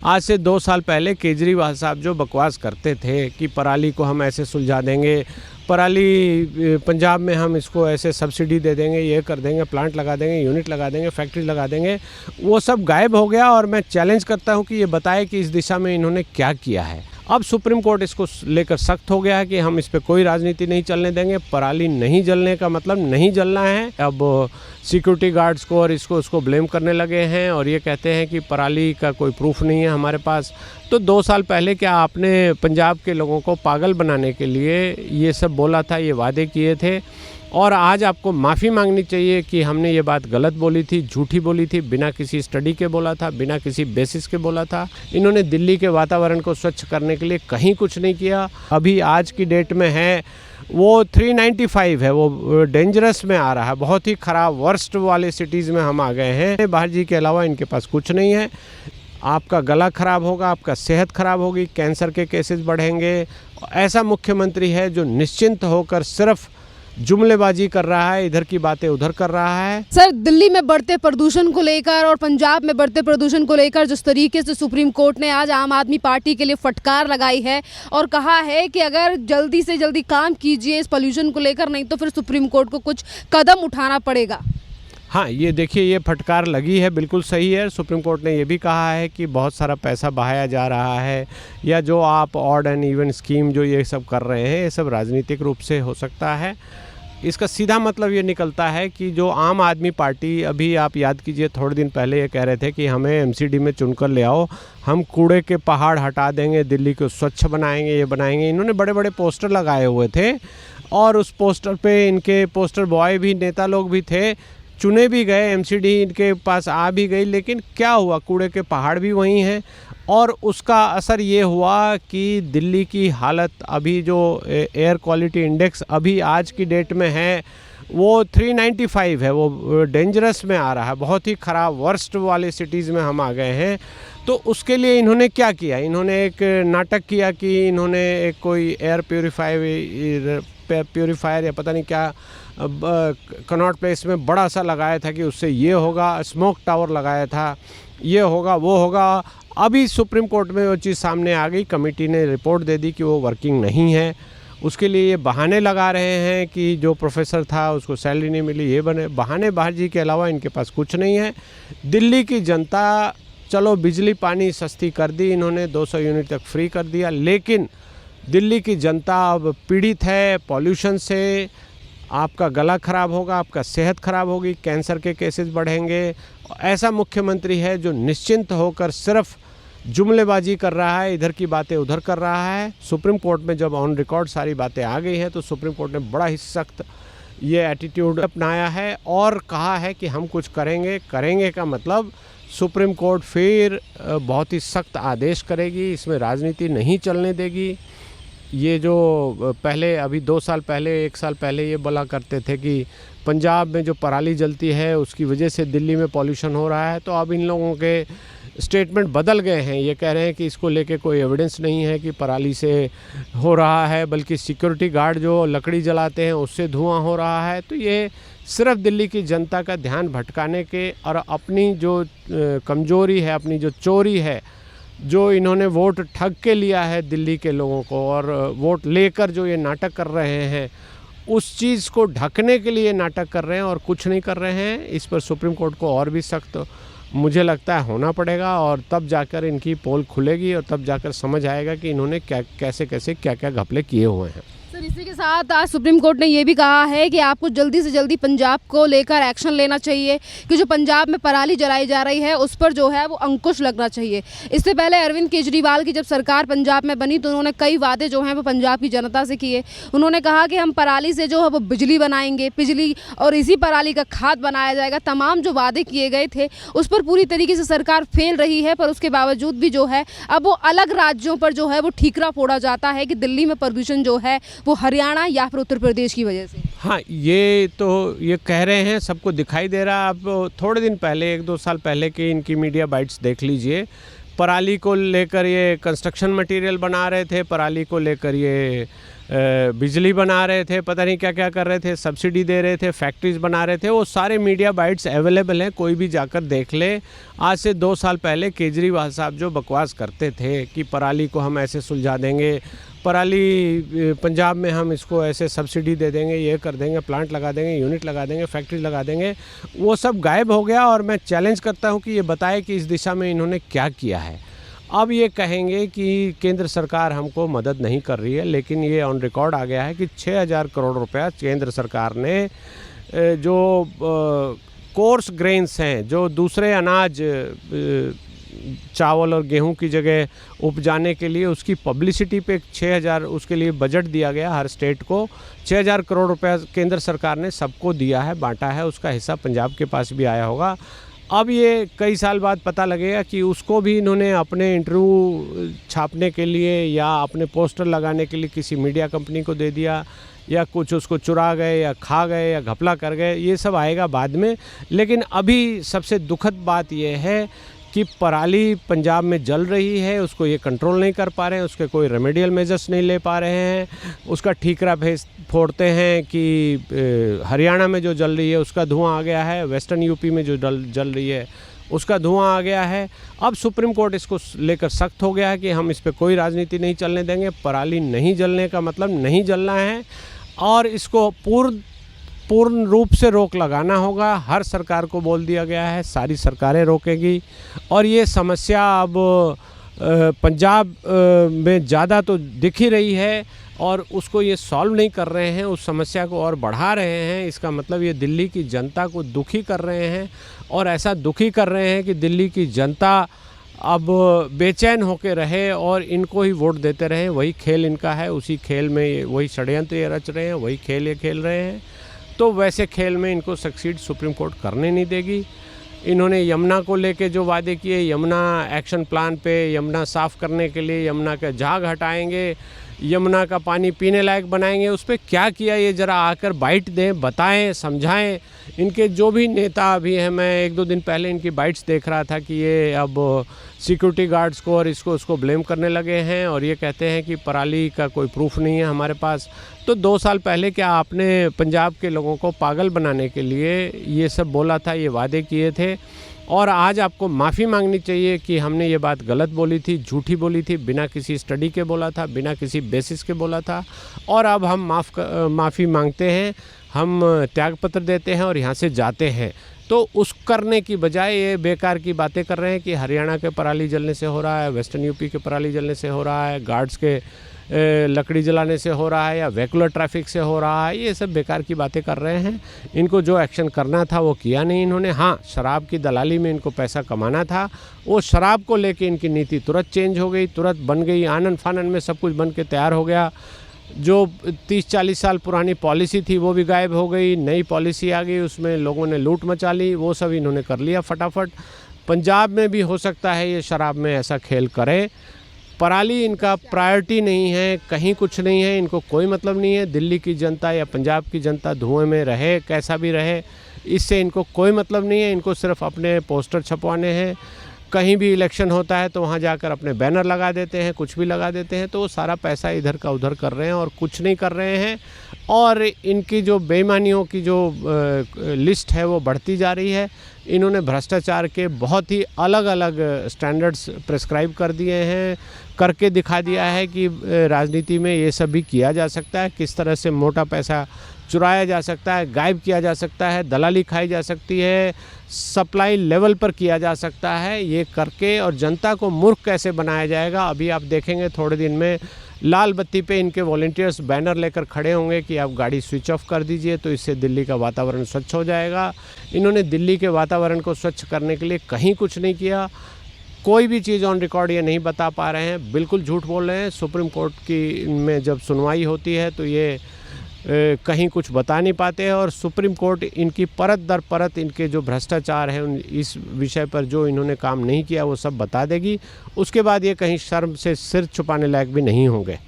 आज से 2 साल पहले केजरीवाल साहब जो बकवास करते थे कि पराली को हम ऐसे सुलझा देंगे, पराली पंजाब में हम इसको ऐसे सब्सिडी दे देंगे, ये कर देंगे, प्लांट लगा देंगे, यूनिट लगा देंगे, फैक्ट्री लगा देंगे, वो सब गायब हो गया। और मैं चैलेंज करता हूँ कि ये बताए कि इस दिशा में इन्होंने क्या किया है। अब सुप्रीम कोर्ट इसको लेकर सख्त हो गया है कि हम इस पे कोई राजनीति नहीं चलने देंगे। पराली नहीं जलने का मतलब नहीं जलना है। अब सिक्योरिटी गार्ड्स को और उसको ब्लेम करने लगे हैं और ये कहते हैं कि पराली का कोई प्रूफ नहीं है हमारे पास। तो 2 साल पहले क्या आपने पंजाब के लोगों को पागल बनाने के लिए ये सब बोला था, ये वादे किए थे, और आज आपको माफ़ी मांगनी चाहिए कि हमने ये बात गलत बोली थी, झूठी बोली थी, बिना किसी स्टडी के बोला था, बिना किसी बेसिस के बोला था। इन्होंने दिल्ली के वातावरण को स्वच्छ करने के लिए कहीं कुछ नहीं किया। अभी आज की डेट में है वो 395 है, वो डेंजरस में आ रहा है, बहुत ही ख़राब वर्स्ट वाले सिटीज़ में हम आ गए हैं। बाहर जी के अलावा इनके पास कुछ नहीं है। आपका गला ख़राब होगा, आपका सेहत ख़राब होगी, कैंसर के केसेस बढ़ेंगे। ऐसा मुख्यमंत्री है जो निश्चिंत होकर सिर्फ जुमलेबाजी कर रहा है, इधर की बातें उधर कर रहा है। सर, दिल्ली में बढ़ते प्रदूषण को लेकर और पंजाब में बढ़ते प्रदूषण को लेकर जिस तरीके से सुप्रीम कोर्ट ने आज आम आदमी पार्टी के लिए फटकार लगाई है और कहा है कि अगर जल्दी से जल्दी काम कीजिए इस पोल्यूशन को लेकर, नहीं तो फिर सुप्रीम कोर्ट को कुछ कदम उठाना पड़ेगा। हाँ, ये देखिए, ये फटकार लगी है, बिल्कुल सही है। सुप्रीम कोर्ट ने ये भी कहा है कि बहुत सारा पैसा बहाया जा रहा है, या जो आप ऑड एंड इवन स्कीम जो ये सब कर रहे हैं, ये सब राजनीतिक रूप से हो सकता है। इसका सीधा मतलब ये निकलता है कि जो आम आदमी पार्टी, अभी आप याद कीजिए थोड़े दिन पहले ये कह रहे थे कि हमें एमसीडी में चुनकर ले आओ, हम कूड़े के पहाड़ हटा देंगे, दिल्ली को स्वच्छ बनाएंगे, ये बनाएंगे। इन्होंने बड़े बड़े पोस्टर लगाए हुए थे और उस पोस्टर पे इनके पोस्टर बॉय भी, नेता लोग भी थे, चुने भी गए, एमसीडी इनके पास आ भी गई, लेकिन क्या हुआ, कूड़े के पहाड़ भी वहीं हैं। और उसका असर ये हुआ कि दिल्ली की हालत, अभी जो एयर क्वालिटी इंडेक्स अभी आज की डेट में है वो 395 है, वो डेंजरस में आ रहा है, बहुत ही ख़राब वर्स्ट वाले सिटीज़ में हम आ गए हैं। तो उसके लिए इन्होंने क्या किया, इन्होंने एक नाटक किया कि इन्होंने एक कोई एयर प्योरीफायर या पता नहीं क्या कनॉट प्लेस में बड़ा सा लगाया था कि उससे ये होगा, स्मोक टावर लगाया था, ये होगा, वो होगा। अभी सुप्रीम कोर्ट में वो चीज़ सामने आ गई, कमेटी ने रिपोर्ट दे दी कि वो वर्किंग नहीं है। उसके लिए ये बहाने लगा रहे हैं कि जो प्रोफेसर था उसको सैलरी नहीं मिली, ये बने बहाने। बाहर जी के अलावा इनके पास कुछ नहीं है। दिल्ली की जनता, चलो बिजली पानी सस्ती कर दी इन्होंने, 200 यूनिट तक फ्री कर दिया, लेकिन दिल्ली की जनता अब पीड़ित है पॉल्यूशन से। आपका गला ख़राब होगा, आपका सेहत ख़राब होगी, कैंसर के केसेस बढ़ेंगे। ऐसा मुख्यमंत्री है जो निश्चिंत होकर सिर्फ जुमलेबाजी कर रहा है, इधर की बातें उधर कर रहा है। सुप्रीम कोर्ट में जब ऑन रिकॉर्ड सारी बातें आ गई हैं तो सुप्रीम कोर्ट ने बड़ा ही सख्त ये एटीट्यूड अपनाया है और कहा है कि हम कुछ करेंगे। करेंगे का मतलब सुप्रीम कोर्ट फिर बहुत ही सख्त आदेश करेगी, इसमें राजनीति नहीं चलने देगी। ये जो पहले, अभी 2 साल पहले, 1 साल पहले ये बोला करते थे कि पंजाब में जो पराली जलती है उसकी वजह से दिल्ली में पॉल्यूशन हो रहा है, तो अब इन लोगों के स्टेटमेंट बदल गए हैं। ये कह रहे हैं कि इसको लेके कोई एविडेंस नहीं है कि पराली से हो रहा है, बल्कि सिक्योरिटी गार्ड जो लकड़ी जलाते हैं उससे धुआं हो रहा है। तो ये सिर्फ दिल्ली की जनता का ध्यान भटकाने के और अपनी जो कमजोरी है, अपनी जो चोरी है, जो इन्होंने वोट ठग के लिया है दिल्ली के लोगों को, और वोट लेकर जो ये नाटक कर रहे हैं, उस चीज़ को ढकने के लिए नाटक कर रहे हैं और कुछ नहीं कर रहे हैं। इस पर सुप्रीम कोर्ट को और भी सख्त मुझे लगता है होना पड़ेगा, और तब जाकर इनकी पोल खुलेगी और तब जाकर समझ आएगा कि इन्होंने कैसे क्या क्या घपले किए हुए हैं। सर, इसी के साथ आज सुप्रीम कोर्ट ने ये भी कहा है कि आपको जल्दी से जल्दी पंजाब को लेकर एक्शन लेना चाहिए कि जो पंजाब में पराली जलाई जा रही है उस पर जो है वो अंकुश लगना चाहिए। इससे पहले अरविंद केजरीवाल की जब सरकार पंजाब में बनी तो उन्होंने कई वादे जो हैं वो पंजाब की जनता से किए। उन्होंने कहा कि हम पराली से जो है वो बिजली बनाएंगे, बिजली और इसी पराली का खाद बनाया जाएगा। तमाम जो वादे किए गए थे उस पर पूरी तरीके से सरकार फेल रही है, पर उसके बावजूद भी जो है अब वो अलग राज्यों पर जो है वो ठीकरा फोड़ा जाता है कि दिल्ली में प्रदूषण जो है वो हरियाणा या फिर उत्तर प्रदेश की वजह से। हाँ, ये तो ये कह रहे हैं, सबको दिखाई दे रहा है। आप थोड़े दिन पहले, 1-2 साल पहले की इनकी मीडिया बाइट्स देख लीजिए, पराली को लेकर ये कंस्ट्रक्शन मटेरियल बना रहे थे, पराली को लेकर ये बिजली बना रहे थे, पता नहीं क्या क्या कर रहे थे, सब्सिडी दे रहे थे, फैक्ट्रीज बना रहे थे। वो सारे मीडिया बाइट्स अवेलेबल हैं, कोई भी जाकर देख ले। आज से 2 साल पहले केजरीवाल साहब जो बकवास करते थे कि पराली को हम ऐसे सुलझा देंगे, पराली पंजाब में हम इसको ऐसे सब्सिडी दे देंगे, ये कर देंगे, प्लांट लगा देंगे, यूनिट लगा देंगे, फैक्ट्री लगा देंगे, वो सब गायब हो गया। और मैं चैलेंज करता हूँ कि ये बताए कि इस दिशा में इन्होंने क्या किया है। अब ये कहेंगे कि केंद्र सरकार हमको मदद नहीं कर रही है, लेकिन ये ऑन रिकॉर्ड आ गया है कि 6000 करोड़ रुपया केंद्र सरकार ने जो कोर्स ग्रेन्स हैं, जो दूसरे अनाज चावल और गेहूं की जगह उपजाने के लिए, उसकी पब्लिसिटी पे 6000 उसके लिए बजट दिया गया हर स्टेट को। 6000 करोड़ रुपया केंद्र सरकार ने सबको दिया है, बांटा है, उसका हिस्सा पंजाब के पास भी आया होगा। अब ये कई साल बाद पता लगेगा कि उसको भी इन्होंने अपने इंटरव्यू छापने के लिए या अपने पोस्टर लगाने के लिए किसी मीडिया कंपनी को दे दिया, या कुछ उसको चुरा गए या खा गए या घपला कर गए, ये सब आएगा बाद में। लेकिन अभी सबसे दुखद बात यह है कि पराली पंजाब में जल रही है, उसको ये कंट्रोल नहीं कर पा रहे हैं, उसके कोई रेमेडियल मेजर्स नहीं ले पा रहे हैं। उसका ठीकरा फोड़ते हैं कि हरियाणा में जो जल रही है उसका धुआं आ गया है, वेस्टर्न यूपी में जो जल रही है उसका धुआं आ गया है। अब सुप्रीम कोर्ट इसको लेकर सख्त हो गया है कि हम इस पर कोई राजनीति नहीं चलने देंगे। पराली नहीं जलने का मतलब नहीं जलना है, और इसको पूर्ण रूप से रोक लगाना होगा। हर सरकार को बोल दिया गया है, सारी सरकारें रोकेगी। और ये समस्या अब पंजाब में ज़्यादा तो दिख ही रही है, और उसको ये सॉल्व नहीं कर रहे हैं, उस समस्या को और बढ़ा रहे हैं। इसका मतलब ये दिल्ली की जनता को दुखी कर रहे हैं, और ऐसा दुखी कर रहे हैं कि दिल्ली की जनता अब बेचैन होकर रहे और इनको ही वोट देते रहे। वही खेल इनका है, उसी खेल में वही षड्यंत्र ये रच रहे हैं, वही खेल ये खेल रहे हैं। तो वैसे खेल में इनको सक्सीड सुप्रीम कोर्ट करने नहीं देगी। इन्होंने यमुना को लेके जो वादे किए, यमुना एक्शन प्लान पे, यमुना साफ़ करने के लिए यमुना का झाग हटाएंगे, यमुना का पानी पीने लायक बनाएंगे, उस पर क्या किया ये ज़रा आकर बाइट दें, बताएं, समझाएं। इनके जो भी नेता अभी हैं, मैं 1-2 दिन पहले इनकी बाइट्स देख रहा था कि ये अब सिक्योरिटी गार्ड्स को और इसको उसको ब्लेम करने लगे हैं, और ये कहते हैं कि पराली का कोई प्रूफ नहीं है हमारे पास। तो 2 साल पहले क्या आपने पंजाब के लोगों को पागल बनाने के लिए ये सब बोला था, ये वादे किए थे? और आज आपको माफ़ी मांगनी चाहिए कि हमने ये बात गलत बोली थी, झूठी बोली थी, बिना किसी स्टडी के बोला था, बिना किसी बेसिस के बोला था। और अब हम माफ़ी मांगते हैं, हम त्यागपत्र देते हैं और यहाँ से जाते हैं। तो उस करने की बजाय ये बेकार की बातें कर रहे हैं कि हरियाणा के पराली जलने से हो रहा है, वेस्टर्न यूपी के पराली जलने से हो रहा है, गार्ड्स के लकड़ी जलाने से हो रहा है, या वेहिकुलर ट्रैफिक से हो रहा है। ये सब बेकार की बातें कर रहे हैं। इनको जो एक्शन करना था वो किया नहीं इन्होंने। हाँ, शराब की दलाली में इनको पैसा कमाना था, वो शराब को लेके इनकी नीति तुरंत चेंज हो गई, तुरंत बन गई, आनन फानन में सब कुछ बन के तैयार हो गया। जो 30-40 साल पुरानी पॉलिसी थी वो भी गायब हो गई, नई पॉलिसी आ गई, उसमें लोगों ने लूट मचा ली, वो सब इन्होंने कर लिया फटाफट। पंजाब में भी हो सकता है ये शराब में ऐसा खेल करे। पराली इनका प्रायोरिटी नहीं है, कहीं कुछ नहीं है, इनको कोई मतलब नहीं है। दिल्ली की जनता या पंजाब की जनता धुएं में रहे, कैसा भी रहे, इससे इनको कोई मतलब नहीं है। इनको सिर्फ अपने पोस्टर छपवाने हैं। कहीं भी इलेक्शन होता है तो वहाँ जाकर अपने बैनर लगा देते हैं, कुछ भी लगा देते हैं। तो वो सारा पैसा इधर का उधर कर रहे हैं और कुछ नहीं कर रहे हैं। और इनकी जो बेईमानियों की जो लिस्ट है वो बढ़ती जा रही है। इन्होंने भ्रष्टाचार के बहुत ही अलग अलग स्टैंडर्ड्स प्रेस्क्राइब कर दिए हैं, करके दिखा दिया है कि राजनीति में ये सब भी किया जा सकता है, किस तरह से मोटा पैसा चुराया जा सकता है, गायब किया जा सकता है, दलाली खाई जा सकती है, सप्लाई लेवल पर किया जा सकता है। ये करके और जनता को मूर्ख कैसे बनाया जाएगा, अभी आप देखेंगे थोड़े दिन में लाल बत्ती पे इनके वॉलंटियर्स बैनर लेकर खड़े होंगे कि आप गाड़ी स्विच ऑफ कर दीजिए, तो इससे दिल्ली का वातावरण स्वच्छ हो जाएगा। इन्होंने दिल्ली के वातावरण को स्वच्छ करने के लिए कहीं कुछ नहीं किया, कोई भी चीज़ ऑन रिकॉर्ड ये नहीं बता पा रहे हैं, बिल्कुल झूठ बोल रहे हैं। सुप्रीम कोर्ट की में जब सुनवाई होती है तो ये कहीं कुछ बता नहीं पाते हैं, और सुप्रीम कोर्ट इनकी परत दर परत इनके जो भ्रष्टाचार है इस विषय पर जो इन्होंने काम नहीं किया वो सब बता देगी। उसके बाद ये कहीं शर्म से सिर छुपाने लायक भी नहीं होंगे।